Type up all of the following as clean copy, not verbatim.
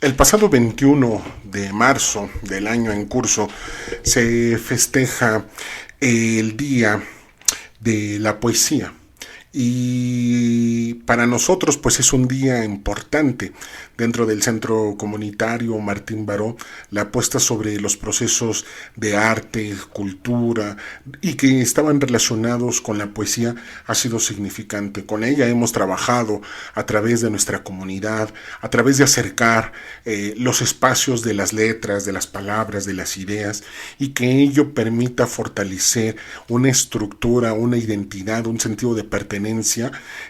El pasado 21 de marzo del año en curso se festeja el Día de la Poesía. Y para nosotros pues es un día importante dentro del centro comunitario Martín Baró, la apuesta sobre los procesos de arte, cultura y que estaban relacionados con la poesía ha sido significante. Con ella hemos trabajado a través de nuestra comunidad, a través de acercar los espacios de las letras, de las palabras, de las ideas, y que ello permita fortalecer una estructura, una identidad, un sentido de pertenencia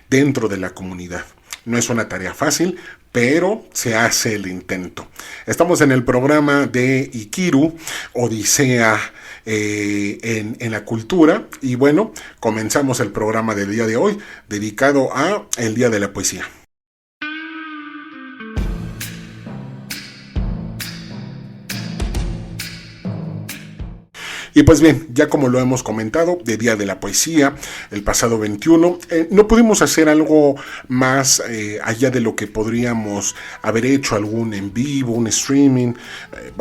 dentro de la comunidad. No es una tarea fácil, pero se hace el intento. Estamos en el programa de Ikiru, Odisea en la cultura, y bueno, comenzamos el programa del día de hoy, dedicado a el Día de la Poesía. Y pues bien, ya como lo hemos comentado, de Día de la Poesía, el pasado 21, no pudimos hacer algo más allá de lo que podríamos haber hecho, algún en vivo, un streaming.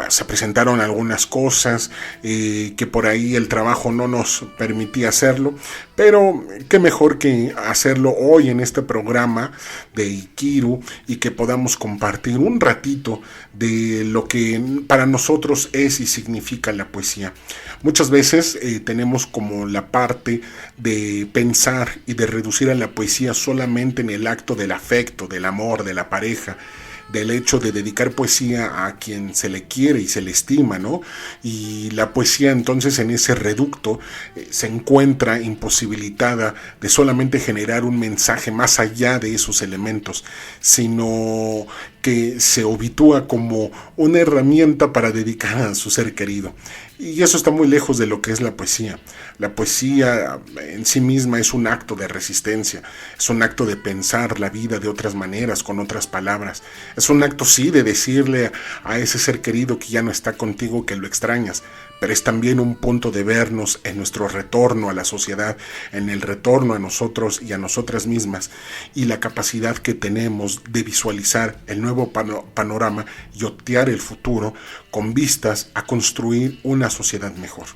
Se presentaron algunas cosas que por ahí el trabajo no nos permitía hacerlo, pero qué mejor que hacerlo hoy en este programa de Ikiru y que podamos compartir un ratito de lo que para nosotros es y significa la poesía. Muchas veces tenemos como la parte de pensar y de reducir a la poesía solamente en el acto del afecto, del amor, de la pareja, del hecho de dedicar poesía a quien se le quiere y se le estima, ¿no? Y la poesía entonces en ese reducto se encuentra imposibilitada de solamente generar un mensaje más allá de esos elementos, sino que se obitúa como una herramienta para dedicar a su ser querido. Y eso está muy lejos de lo que es la poesía. La poesía en sí misma es un acto de resistencia, es un acto de pensar la vida de otras maneras, con otras palabras. Es un acto, sí, de decirle a ese ser querido que ya no está contigo, que lo extrañas, pero es también un punto de vernos en nuestro retorno a la sociedad, en el retorno a nosotros y a nosotras mismas, y la capacidad que tenemos de visualizar el nuevo panorama y optear el futuro con vistas a construir una sociedad mejor.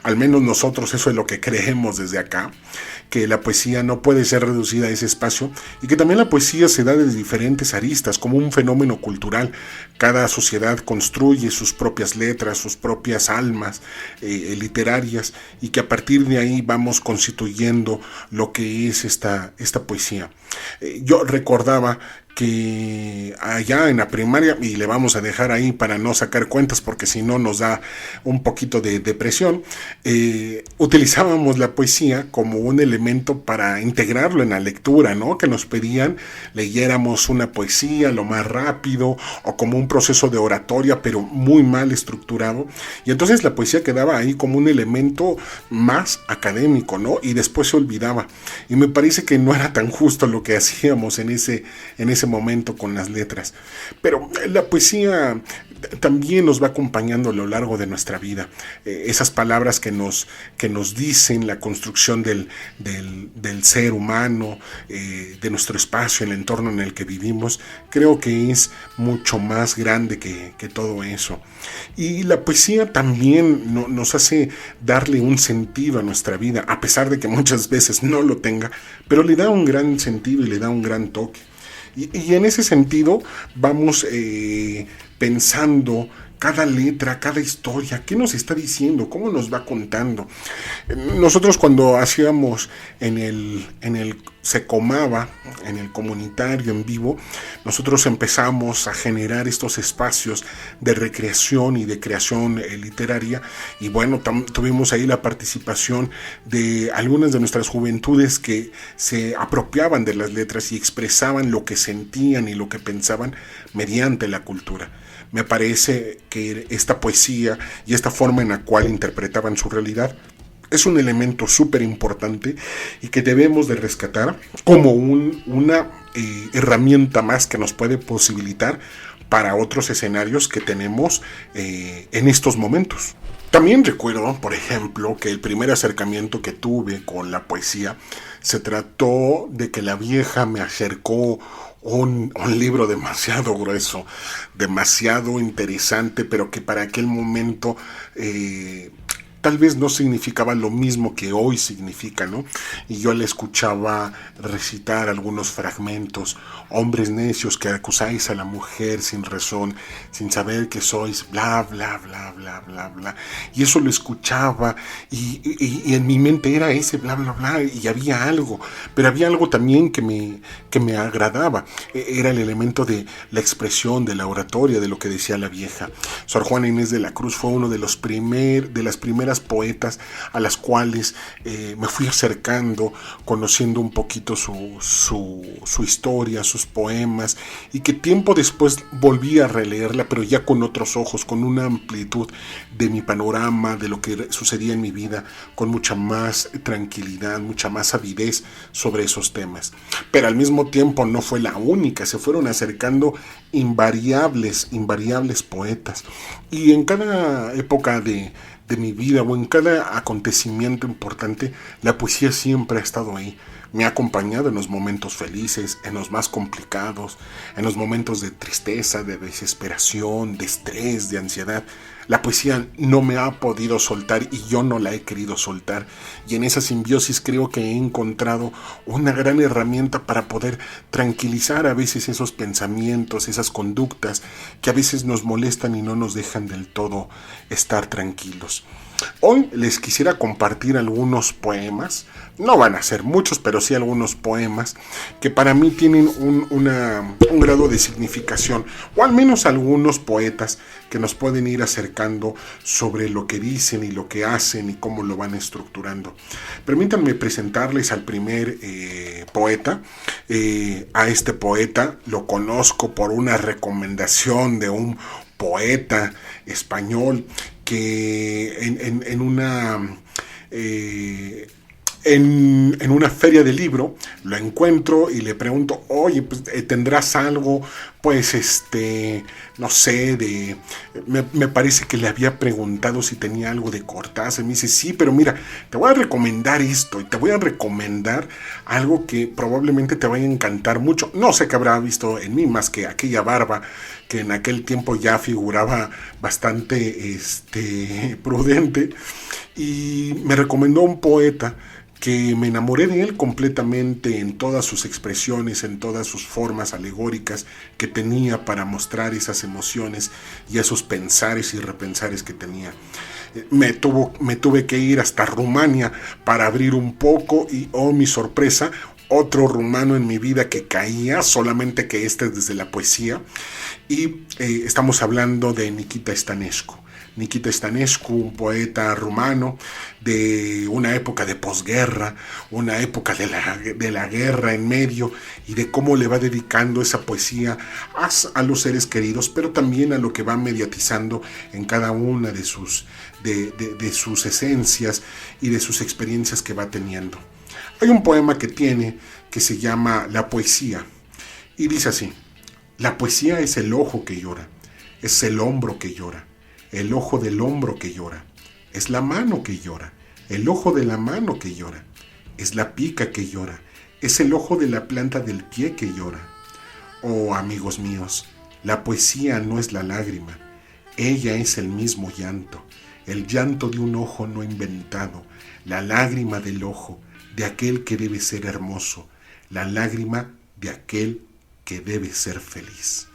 Al menos nosotros eso es lo que creemos desde acá, que la poesía no puede ser reducida a ese espacio y que también la poesía se da desde diferentes aristas como un fenómeno cultural. Cada sociedad construye sus propias letras, sus propias almas literarias, y que a partir de ahí vamos constituyendo lo que es esta poesía. Yo recordaba que allá en la primaria, y le vamos a dejar ahí para no sacar cuentas porque si no nos da un poquito de depresión, utilizábamos la poesía como un elemento para integrarlo en la lectura, ¿no? Que nos pedían leyéramos una poesía lo más rápido o como un proceso de oratoria, pero muy mal estructurado, y entonces la poesía quedaba ahí como un elemento más académico, ¿no? Y después se olvidaba, y me parece que no era tan justo lo que hacíamos en ese momento con las letras. Pero la poesía también nos va acompañando a lo largo de nuestra vida. Esas palabras que nos dicen la construcción del ser humano, de nuestro espacio, el entorno en el que vivimos, creo que es mucho más grande que todo eso. Y la poesía también nos hace darle un sentido a nuestra vida, a pesar de que muchas veces no lo tenga, pero le da un gran sentido y le da un gran toque. Y en ese sentido vamos pensando cada letra, cada historia, qué nos está diciendo, cómo nos va contando. Nosotros cuando hacíamos en el Secomaba, en el comunitario en vivo, nosotros empezamos a generar estos espacios de recreación y de creación literaria, y bueno, tuvimos ahí la participación de algunas de nuestras juventudes que se apropiaban de las letras y expresaban lo que sentían y lo que pensaban mediante la cultura. Me parece que esta poesía y esta forma en la cual interpretaban su realidad es un elemento súper importante y que debemos de rescatar como una herramienta más que nos puede posibilitar para otros escenarios que tenemos en estos momentos. También recuerdo, por ejemplo, que el primer acercamiento que tuve con la poesía se trató de que la vieja me acercó un libro demasiado grueso, demasiado interesante, pero que para aquel momento tal vez no significaba lo mismo que hoy significa, ¿no? Y yo le escuchaba recitar algunos fragmentos: hombres necios que acusáis a la mujer sin razón, sin saber que sois bla, bla, bla, bla, bla, bla. Y eso lo escuchaba y en mi mente era ese bla, bla, bla, y había algo, pero había algo también que me agradaba. Era el elemento de la expresión, de la oratoria, de lo que decía la vieja. Sor Juana Inés de la Cruz fue uno de las primeras poetas a las cuales me fui acercando, conociendo un poquito su historia, sus poemas, y que tiempo después volví a releerla, pero ya con otros ojos, con una amplitud de mi panorama, de lo que sucedía en mi vida, con mucha más tranquilidad, mucha más avidez sobre esos temas. Pero al mismo tiempo no fue la única, se fueron acercando invariables poetas, y en cada época de mi vida o en cada acontecimiento importante, la poesía siempre ha estado ahí. Me ha acompañado en los momentos felices, en los más complicados, en los momentos de tristeza, de desesperación, de estrés, de ansiedad. La poesía no me ha podido soltar y yo no la he querido soltar. Y en esa simbiosis creo que he encontrado una gran herramienta para poder tranquilizar a veces esos pensamientos, esas conductas que a veces nos molestan y no nos dejan del todo estar tranquilos. Hoy les quisiera compartir algunos poemas. No van a ser muchos, pero sí algunos poemas que para mí tienen un grado de significación, o al menos algunos poetas que nos pueden ir acercando sobre lo que dicen y lo que hacen y cómo lo van estructurando. Permítanme presentarles al primer poeta. A este poeta lo conozco por una recomendación de un poeta español que en una feria de libro lo encuentro y le pregunto: oye, pues, ¿tendrás algo? Pues no sé, me parece que le había preguntado si tenía algo de Cortázar. Me dice: sí, pero mira, te voy a recomendar esto y te voy a recomendar algo que probablemente te vaya a encantar mucho. No sé qué habrá visto en mí, más que aquella barba que en aquel tiempo ya figuraba bastante prudente, y me recomendó un poeta que me enamoré de él completamente en todas sus expresiones, en todas sus formas alegóricas que tenía para mostrar esas emociones y esos pensares y repensares que tenía. Me tuve que ir hasta Rumania para abrir un poco y, oh mi sorpresa, otro rumano en mi vida que caía, solamente que desde la poesía. Y estamos hablando de Nikita Stănescu. Nikita Stănescu, un poeta rumano de una época de posguerra, una época de la guerra en medio, y de cómo le va dedicando esa poesía a los seres queridos, pero también a lo que va mediatizando en cada una de sus esencias y de sus experiencias que va teniendo. Hay un poema que tiene que se llama La poesía, y dice así: la poesía es el ojo que llora, es el hombro que llora, el ojo del hombro que llora, es la mano que llora, el ojo de la mano que llora, es la pica que llora, es el ojo de la planta del pie que llora. Oh, amigos míos, la poesía no es la lágrima, ella es el mismo llanto, el llanto de un ojo no inventado, la lágrima del ojo de aquel que debe ser hermoso, la lágrima de aquel que debe ser feliz.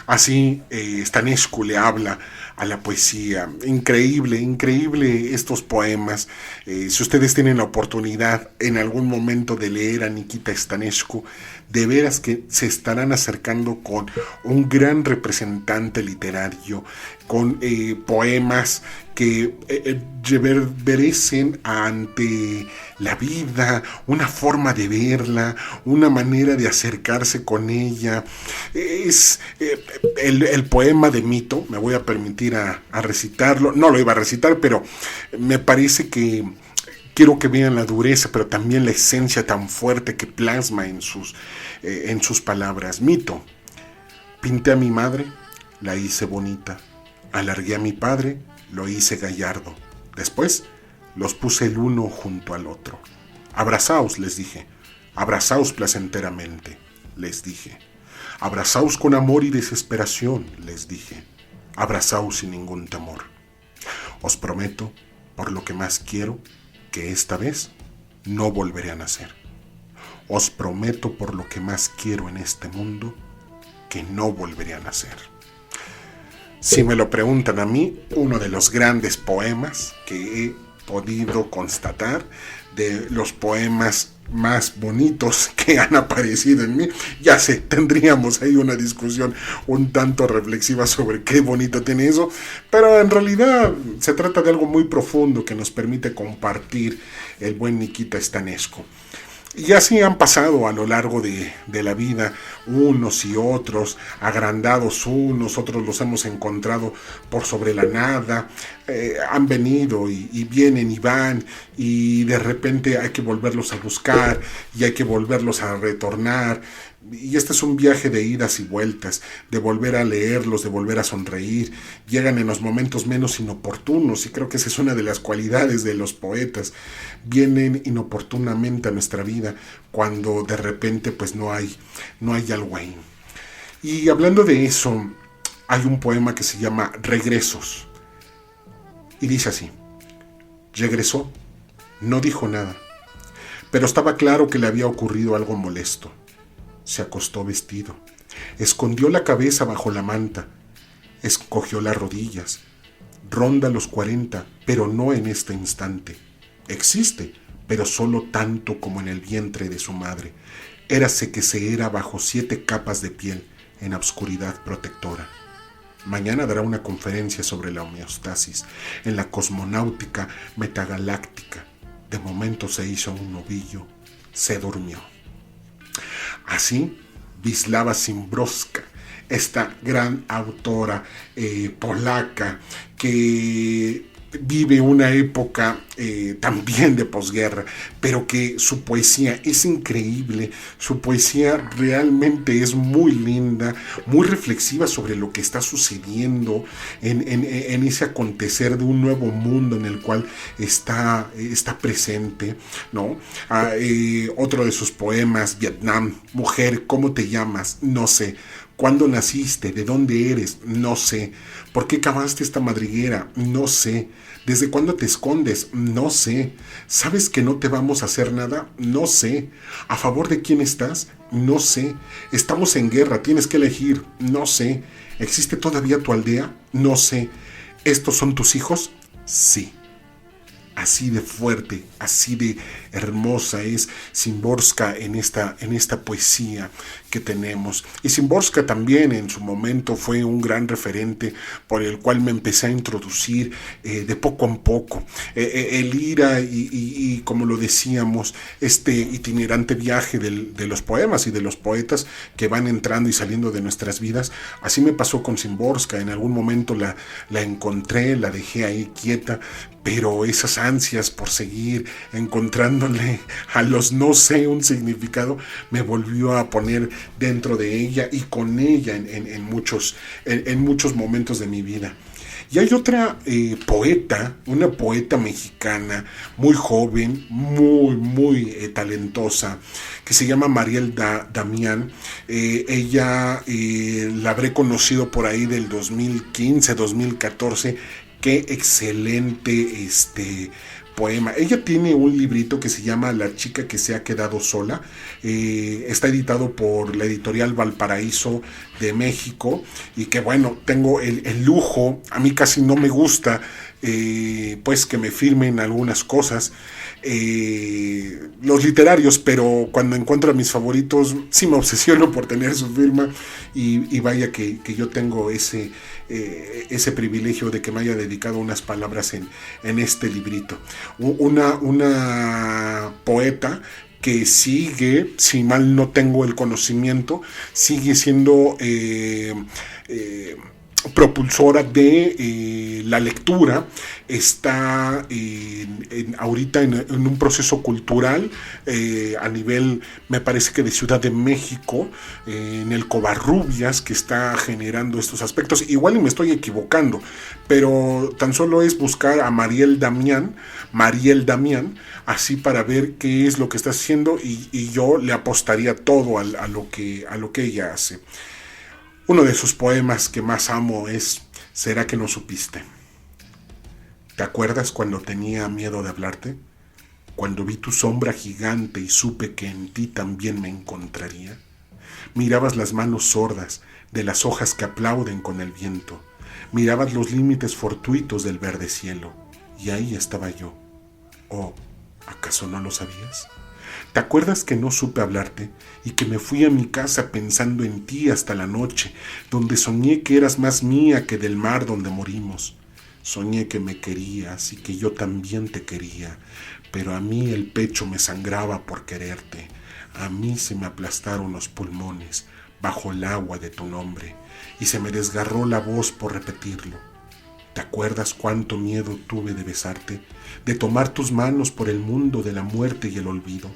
Así Stănescu le habla a la poesía. Increíble estos poemas. Si ustedes tienen la oportunidad en algún momento de leer a Nikita Stănescu, de veras que se estarán acercando con un gran representante literario, con poemas que reverecen ante la vida, una forma de verla, una manera de acercarse con ella. Es el poema de Mito, me voy a permitir a recitarlo. No lo iba a recitar, pero me parece que quiero que vean la dureza, pero también la esencia tan fuerte que plasma en sus palabras. Mito: pinté a mi madre, la hice bonita. Alargué a mi padre, lo hice gallardo. Después los puse el uno junto al otro. Abrazaos, les dije, abrazaos placenteramente. les dije. Abrazaos con amor y desesperación, les dije. Abrazaos sin ningún temor. Os prometo, por lo que más quiero, que esta vez no volveré a nacer. Os prometo, por lo que más quiero en este mundo, que no volveré a nacer. Si me lo preguntan a mí, uno de los grandes poemas que he podido constatar, de los poemas más bonitos que han aparecido en mí. Ya sé, tendríamos ahí una discusión un tanto reflexiva sobre qué bonito tiene eso, pero en realidad se trata de algo muy profundo que nos permite compartir el buen Nikita Stanescu. Y así han pasado a lo largo de la vida unos y otros, agrandados unos, otros los hemos encontrado por sobre la nada, han venido y vienen y van, y de repente hay que volverlos a buscar y hay que volverlos a retornar. Y este es un viaje de idas y vueltas, de volver a leerlos, de volver a sonreír. Llegan en los momentos menos inoportunos, y creo que esa es una de las cualidades de los poetas. Vienen inoportunamente a nuestra vida cuando de repente pues no hay algo ahí. Y hablando de eso, hay un poema que se llama Regresos. Y dice así: regresó, no dijo nada, pero estaba claro que le había ocurrido algo molesto. Se acostó vestido, escondió la cabeza bajo la manta, escogió las rodillas. Ronda los 40, pero no en este instante. Existe, pero solo tanto como en el vientre de su madre. Érase que se era bajo 7 capas de piel, en obscuridad protectora. Mañana dará una conferencia sobre la homeostasis en la cosmonáutica metagaláctica. De momento se hizo un novillo, se durmió. Así, Wisława Szymborska, esta gran autora polaca que vive una época también de posguerra, pero que su poesía es increíble, su poesía realmente es muy linda, muy reflexiva sobre lo que está sucediendo en ese acontecer de un nuevo mundo en el cual está presente, ¿no? Otro de sus poemas, Vietnam: mujer, ¿cómo te llamas? No sé. ¿Cuándo naciste? ¿De dónde eres? No sé. ¿Por qué cavaste esta madriguera? No sé. ¿Desde cuándo te escondes? No sé. ¿Sabes que no te vamos a hacer nada? No sé. ¿A favor de quién estás? No sé. ¿Estamos en guerra? ¿Tienes que elegir? No sé. ¿Existe todavía tu aldea? No sé. ¿Estos son tus hijos? Sí. Así de fuerte, así de hermosa es Szymborska en esta poesía que tenemos. Y Szymborska también en su momento fue un gran referente por el cual me empecé a introducir de poco en poco. El ir y como lo decíamos, este itinerante viaje de los poemas y de los poetas que van entrando y saliendo de nuestras vidas. Así me pasó con Szymborska. En algún momento la encontré, la dejé ahí quieta, pero esas ansias por seguir encontrándole a los no sé un significado me volvió a poner dentro de ella y con ella en muchos momentos de mi vida. Y hay otra poeta, una poeta mexicana muy joven, muy talentosa, que se llama Mariel Damián. Ella la habré conocido por ahí del 2015, 2014. Qué excelente poema. Ella tiene un librito que se llama La chica que se ha quedado sola. Está editado por la editorial Valparaíso de México, y que bueno, tengo el lujo, a mí casi no me gusta pues que me firmen algunas cosas los literarios, pero cuando encuentro a mis favoritos sí me obsesiono por tener su firma, y vaya que yo tengo ese privilegio de que me haya dedicado unas palabras en este librito. Una poeta que sigue, si mal no tengo el conocimiento, sigue siendo propulsora de la lectura, está ahorita en un proceso cultural a nivel, me parece que de Ciudad de México, en el Covarrubias, que está generando estos aspectos. Igual y me estoy equivocando, pero tan solo es buscar a Mariel Damián, así para ver qué es lo que está haciendo, y yo le apostaría todo a lo que ella hace. Uno de sus poemas que más amo es ¿Será que no supiste? ¿Te acuerdas cuando tenía miedo de hablarte? Cuando vi tu sombra gigante y supe que en ti también me encontraría. Mirabas las manos sordas de las hojas que aplauden con el viento. Mirabas los límites fortuitos del verde cielo. Y ahí estaba yo. Oh, ¿acaso no lo sabías? ¿Te acuerdas que no supe hablarte y que me fui a mi casa pensando en ti hasta la noche, donde soñé que eras más mía que del mar donde morimos? Soñé que me querías y que yo también te quería, pero a mí el pecho me sangraba por quererte. A mí se me aplastaron los pulmones bajo el agua de tu nombre y se me desgarró la voz por repetirlo. ¿Te acuerdas cuánto miedo tuve de besarte, de tomar tus manos por el mundo de la muerte y el olvido?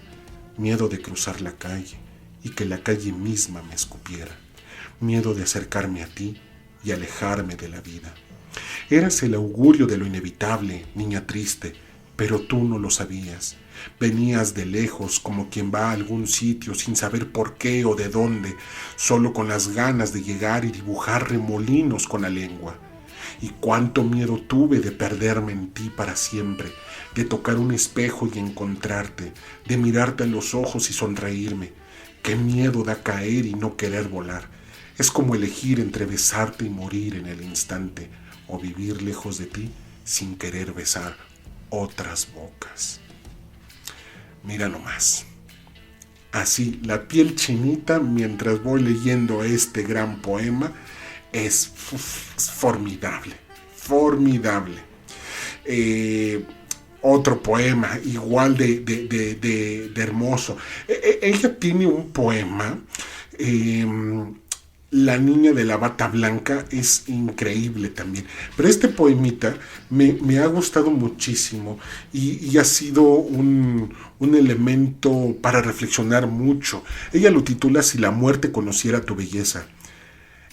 Miedo de cruzar la calle y que la calle misma me escupiera. Miedo de acercarme a ti y alejarme de la vida. Eras el augurio de lo inevitable, niña triste, pero tú no lo sabías. Venías de lejos como quien va a algún sitio sin saber por qué o de dónde, solo con las ganas de llegar y dibujar remolinos con la lengua. Y cuánto miedo tuve de perderme en ti para siempre, de tocar un espejo y encontrarte, de mirarte a los ojos y sonreírme. Qué miedo da caer y no querer volar. Es como elegir entre besarte y morir en el instante, o vivir lejos de ti sin querer besar otras bocas. Mira nomás. Así, la piel chinita mientras voy leyendo este gran poema. Es formidable. Otro poema igual de hermoso. Ella tiene un poema, La niña de la bata blanca, es increíble también. Pero este poemita me ha gustado muchísimo y ha sido un elemento para reflexionar mucho. Ella lo titula Si la muerte conociera tu belleza.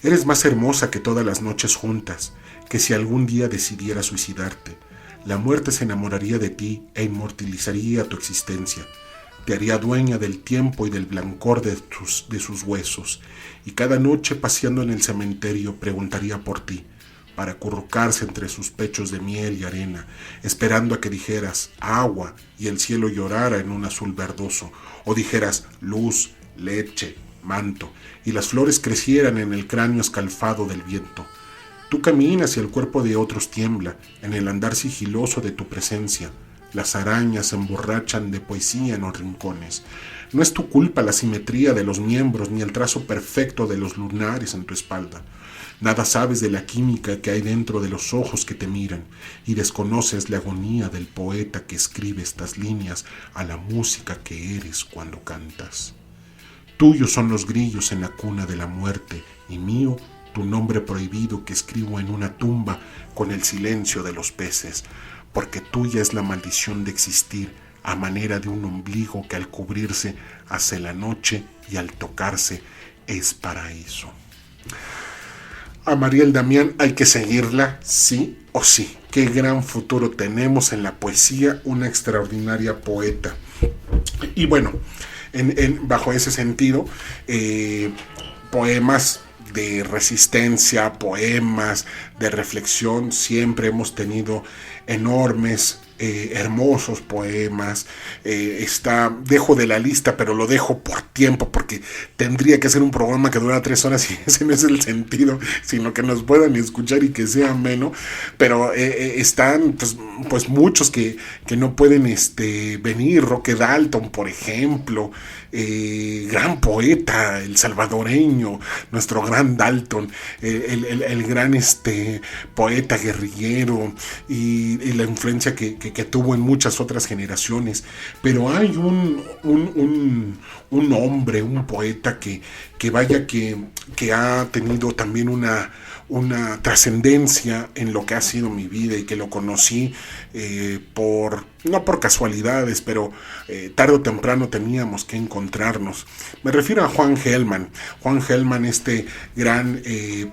Eres más hermosa que todas las noches juntas, que si algún día decidiera suicidarte. La muerte se enamoraría de ti e inmortalizaría tu existencia. Te haría dueña del tiempo y del blancor de sus huesos, y cada noche paseando en el cementerio preguntaría por ti, para acurrucarse entre sus pechos de miel y arena, esperando a que dijeras agua y el cielo llorara en un azul verdoso, o dijeras luz, leche, manto, y las flores crecieran en el cráneo escalfado del viento. Tú caminas y el cuerpo de otros tiembla en el andar sigiloso de tu presencia. Las arañas se emborrachan de poesía en los rincones. No es tu culpa la simetría de los miembros ni el trazo perfecto de los lunares en tu espalda. Nada sabes de la química que hay dentro de los ojos que te miran y desconoces la agonía del poeta que escribe estas líneas a la música que eres cuando cantas. Tuyos son los grillos en la cuna de la muerte y mío tu nombre prohibido que escribo en una tumba con el silencio de los peces, porque tuya es la maldición de existir a manera de un ombligo que al cubrirse hace la noche y al tocarse es paraíso. A Mariel Damián hay que seguirla sí o sí. Qué gran futuro tenemos en la poesía, una extraordinaria poeta. Y bueno, bajo ese sentido, poemas de resistencia, poemas de reflexión, siempre hemos tenido enormes, hermosos poemas. Dejo de la lista, pero lo dejo por tiempo, porque tendría que ser un programa que dura 3 horas y ese no es el sentido, sino que nos puedan escuchar y que sea ameno. Pero están pues muchos que no pueden venir. Roque Dalton, por ejemplo, gran poeta, el salvadoreño, nuestro gran Dalton, el gran poeta guerrillero y la influencia que tuvo en muchas otras generaciones. Pero hay un hombre, un poeta que ha tenido también una trascendencia en lo que ha sido mi vida y que lo conocí no por casualidades, pero tarde o temprano teníamos que encontrarnos. Me refiero a Juan Gelman. Juan Gelman, este gran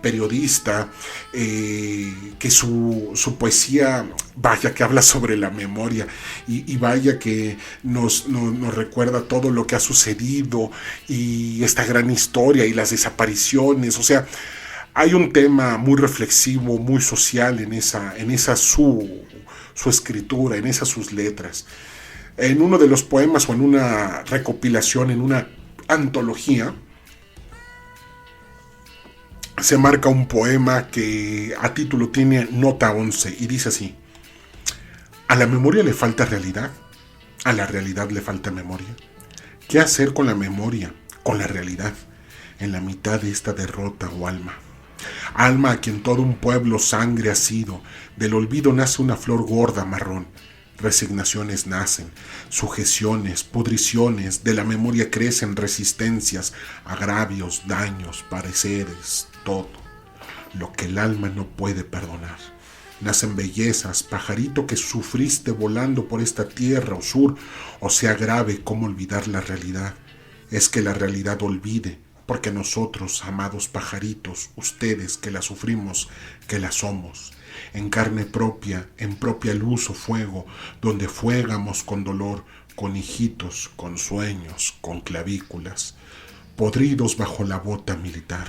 periodista, que su poesía, vaya que habla sobre la memoria y vaya que nos recuerda todo lo que ha sucedido y esta gran historia y las desapariciones. O sea, hay un tema muy reflexivo, muy social en esa su escritura, en esas sus letras. En uno de los poemas o en una recopilación, en una antología, se marca un poema que a título tiene nota 11 y dice así: a la memoria le falta realidad, a la realidad le falta memoria. ¿Qué hacer con la memoria, con la realidad, en la mitad de esta derrota o alma? Alma a quien todo un pueblo sangre ha sido, del olvido nace una flor gorda marrón. Resignaciones nacen, sujeciones, pudriciones, de la memoria crecen resistencias, agravios, daños, pareceres, todo. Lo que el alma no puede perdonar. Nacen bellezas, pajarito que sufriste volando por esta tierra o sur, o sea grave cómo olvidar la realidad. Es que la realidad olvide, porque nosotros, amados pajaritos, ustedes que la sufrimos, que la somos, en carne propia, en propia luz o fuego, donde fuegamos con dolor, con hijitos, con sueños, con clavículas, podridos bajo la bota militar.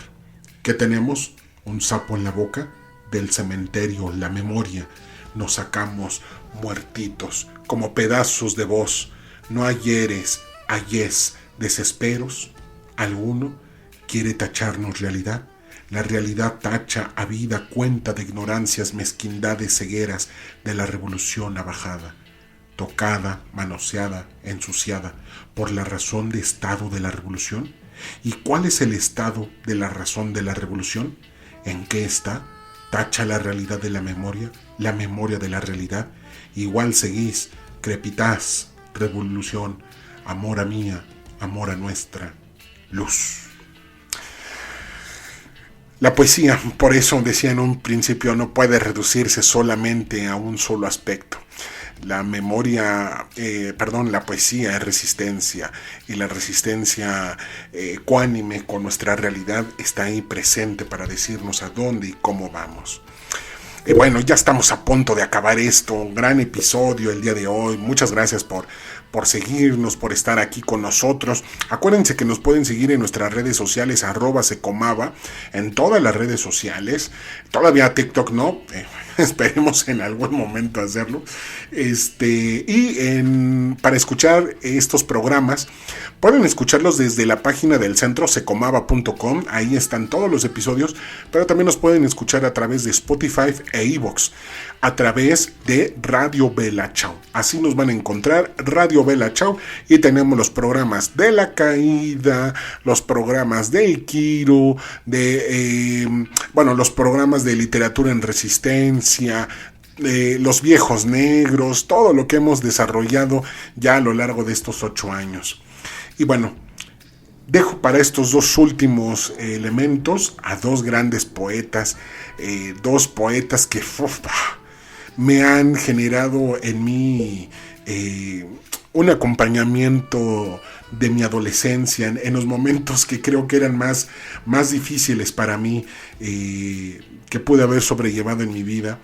¿Qué tenemos? ¿Un sapo en la boca? Del cementerio, la memoria, nos sacamos muertitos, como pedazos de voz. No ayeres, ayes, desesperos. ¿Alguno quiere tacharnos realidad? La realidad tacha a vida cuenta de ignorancias, mezquindades, cegueras de la revolución abajada, tocada, manoseada, ensuciada por la razón de estado de la revolución. ¿Y cuál es el estado de la razón de la revolución? ¿En qué está? Tacha la realidad de la memoria de la realidad. Igual seguís, crepitás, revolución, amora mía, amora nuestra, luz. La poesía, por eso decía en un principio, no puede reducirse solamente a un solo aspecto. La poesía es resistencia, y la resistencia ecuánime con nuestra realidad está ahí presente para decirnos a dónde y cómo vamos. Y bueno, ya estamos a punto de acabar esto, un gran episodio el día de hoy. Muchas gracias por seguirnos, por estar aquí con nosotros. Acuérdense que nos pueden seguir en nuestras redes sociales, @secomaba, en todas las redes sociales. Todavía TikTok no, esperemos en algún momento hacerlo. Para escuchar estos programas, pueden escucharlos desde la página del centro, secomaba.com. Ahí están todos los episodios, pero también nos pueden escuchar a través de Spotify e iVoox, a través de Radio Bella Ciao. Así nos van a encontrar, Radio Bella Ciao, y tenemos los programas de La Caída, los programas de Ikiru, los programas de literatura en resistencia, los viejos negros, todo lo que hemos desarrollado ya a lo largo de estos 8 años. Y bueno, dejo para estos dos últimos elementos a dos grandes poetas, dos poetas que me han generado en mí un acompañamiento de mi adolescencia, en los momentos que creo que eran más difíciles para mí, que pude haber sobrellevado en mi vida,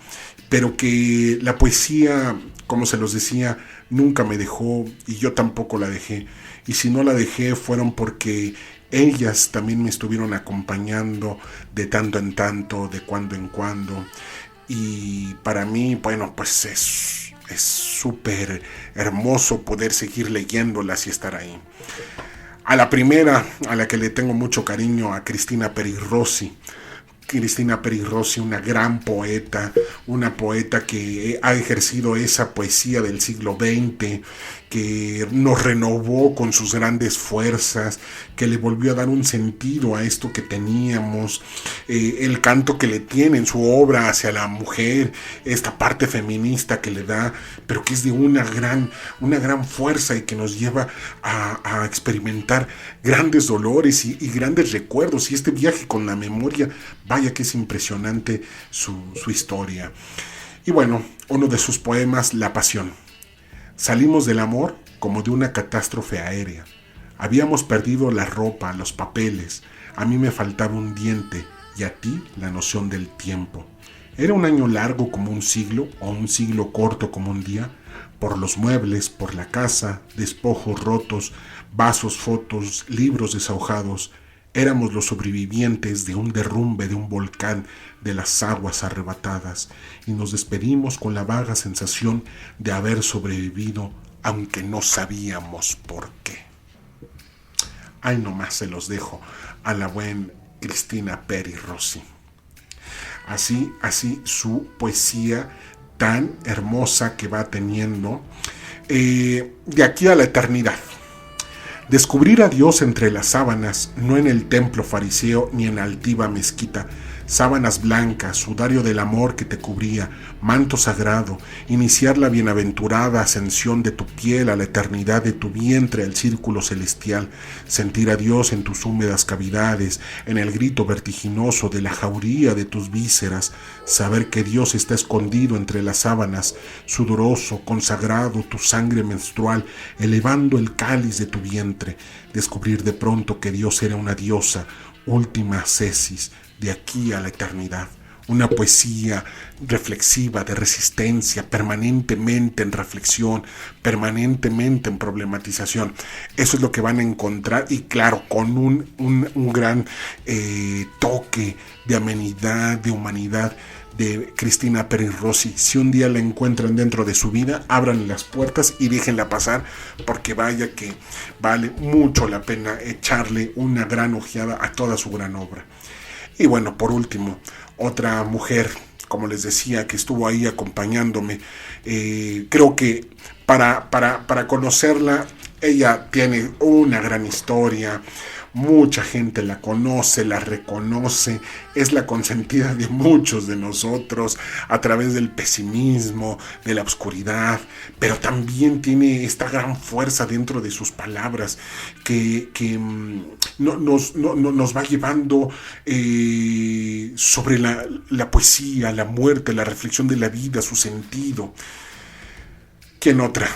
pero que la poesía, como se los decía, nunca me dejó y yo tampoco la dejé. Y si no la dejé fueron porque ellas también me estuvieron acompañando de tanto en tanto, de cuando en cuando. Y para mí, bueno, pues es súper hermoso poder seguir leyéndolas y estar ahí. A la primera, a la que le tengo mucho cariño, a Cristina Peri Rossi, Cristina Peri Rossi, una gran poeta, una poeta que ha ejercido esa poesía del siglo XX, que nos renovó con sus grandes fuerzas, que le volvió a dar un sentido a esto que teníamos, el canto que le tiene en su obra hacia la mujer, esta parte feminista que le da, pero que es de una gran fuerza y que nos lleva a experimentar grandes dolores y grandes recuerdos. Y este viaje con la memoria, vaya que es impresionante su historia. Y bueno, uno de sus poemas, La Pasión. Salimos del amor como de una catástrofe aérea. Habíamos perdido la ropa, los papeles. A mí me faltaba un diente y a ti la noción del tiempo. Era un año largo como un siglo o un siglo corto como un día. Por los muebles, por la casa, despojos rotos, vasos, fotos, libros desahojados. Éramos los sobrevivientes de un derrumbe de un volcán de las aguas arrebatadas y nos despedimos con la vaga sensación de haber sobrevivido, aunque no sabíamos por qué. Ahí nomás se los dejo a la buena Cristina Peri Rossi. Así su poesía tan hermosa que va teniendo de aquí a la eternidad. Descubrir a Dios entre las sábanas, no en el templo fariseo ni en altiva mezquita. Sábanas blancas, sudario del amor que te cubría, manto sagrado, iniciar la bienaventurada ascensión de tu piel a la eternidad de tu vientre al círculo celestial, sentir a Dios en tus húmedas cavidades, en el grito vertiginoso de la jauría de tus vísceras, saber que Dios está escondido entre las sábanas, sudoroso, consagrado, tu sangre menstrual, elevando el cáliz de tu vientre, descubrir de pronto que Dios era una diosa, última ascesis, de aquí a la eternidad. Una poesía reflexiva, de resistencia, permanentemente en reflexión, permanentemente en problematización. Eso es lo que van a encontrar, y claro, con un gran toque de amenidad, de humanidad, de Cristina Peri Rossi. Si un día la encuentran dentro de su vida, abran las puertas y déjenla pasar, porque vaya que vale mucho la pena echarle una gran ojeada a toda su gran obra. Y bueno, por último, otra mujer, como les decía, que estuvo ahí acompañándome. Creo que para conocerla, ella tiene una gran historia. Mucha gente la conoce, la reconoce, es la consentida de muchos de nosotros a través del pesimismo, de la oscuridad, pero también tiene esta gran fuerza dentro de sus palabras que nos va llevando sobre la poesía, la muerte, la reflexión de la vida, su sentido. ¿Quién otra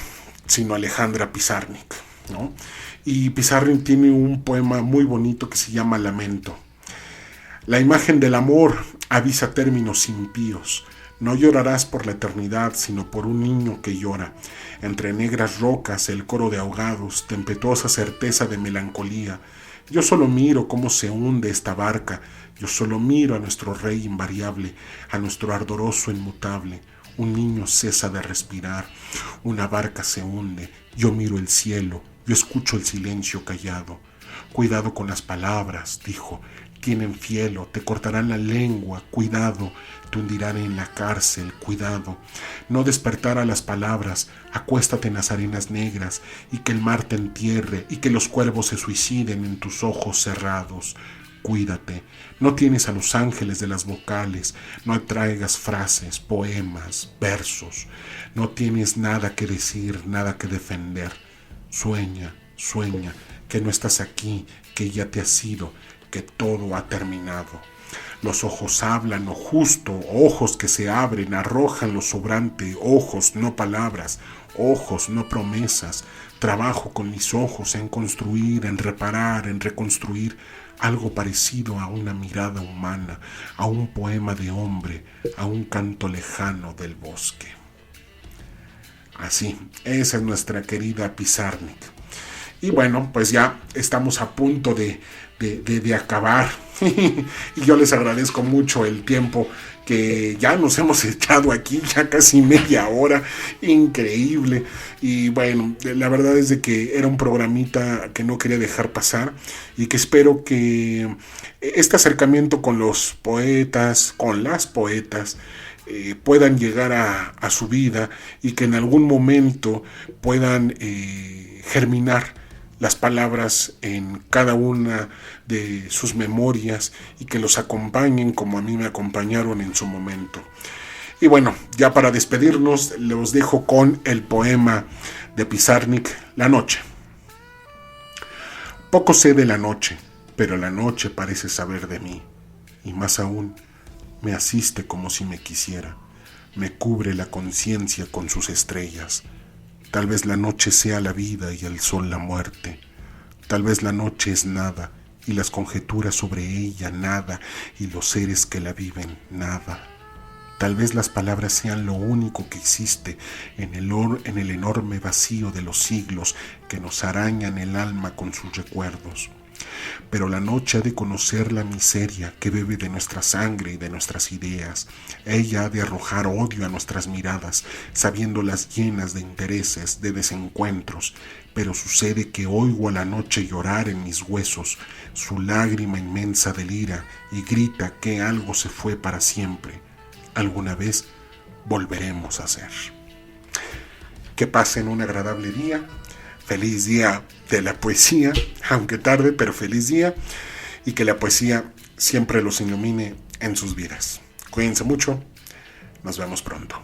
sino Alejandra Pizarnik, ¿no? Y Pizarnik tiene un poema muy bonito que se llama Lamento. La imagen del amor avisa términos impíos. No llorarás por la eternidad, sino por un niño que llora. Entre negras rocas, el coro de ahogados, tempestuosa certeza de melancolía. Yo solo miro cómo se hunde esta barca. Yo solo miro a nuestro rey invariable, a nuestro ardoroso inmutable. Un niño cesa de respirar. Una barca se hunde. Yo miro el cielo. Yo escucho el silencio callado. Cuidado con las palabras, dijo. Tienen fielo, te cortarán la lengua. Cuidado, te hundirán en la cárcel. Cuidado. No despertar a las palabras. Acuéstate en las arenas negras y que el mar te entierre y que los cuervos se suiciden en tus ojos cerrados. Cuídate. No tienes a los ángeles de las vocales. No traigas frases, poemas, versos. No tienes nada que decir, nada que defender. Sueña, sueña, que no estás aquí, que ya te has ido, que todo ha terminado. Los ojos hablan, lo justo, ojos que se abren, arrojan lo sobrante, ojos, no palabras, ojos, no promesas. Trabajo con mis ojos en construir, en reparar, en reconstruir algo parecido a una mirada humana, a un poema de hombre, a un canto lejano del bosque. Así, esa es nuestra querida Pizarnik. Y bueno, pues ya estamos a punto de acabar. Y yo les agradezco mucho el tiempo que ya nos hemos echado aquí, ya casi media hora, increíble. Y bueno, la verdad es de que era un programita que no quería dejar pasar y que espero que este acercamiento con los poetas, con las poetas, puedan llegar a su vida y que en algún momento puedan germinar las palabras en cada una de sus memorias y que los acompañen como a mí me acompañaron en su momento. Y bueno, ya para despedirnos, los dejo con el poema de Pizarnik, La noche. Poco sé de la noche, pero la noche parece saber de mí, y más aún, me asiste como si me quisiera, me cubre la conciencia con sus estrellas. Tal vez la noche sea la vida y el sol la muerte. Tal vez la noche es nada y las conjeturas sobre ella nada y los seres que la viven nada. Tal vez las palabras sean lo único que existe en el enorme vacío de los siglos que nos arañan el alma con sus recuerdos. Pero la noche ha de conocer la miseria que bebe de nuestra sangre y de nuestras ideas. Ella ha de arrojar odio a nuestras miradas, sabiéndolas llenas de intereses, de desencuentros. Pero sucede que oigo a la noche llorar en mis huesos, su lágrima inmensa delira y grita que algo se fue para siempre. Alguna vez volveremos a ser. Que pasen un agradable día. Feliz día de la poesía, aunque tarde, pero feliz día, y que la poesía siempre los ilumine en sus vidas. Cuídense mucho, nos vemos pronto.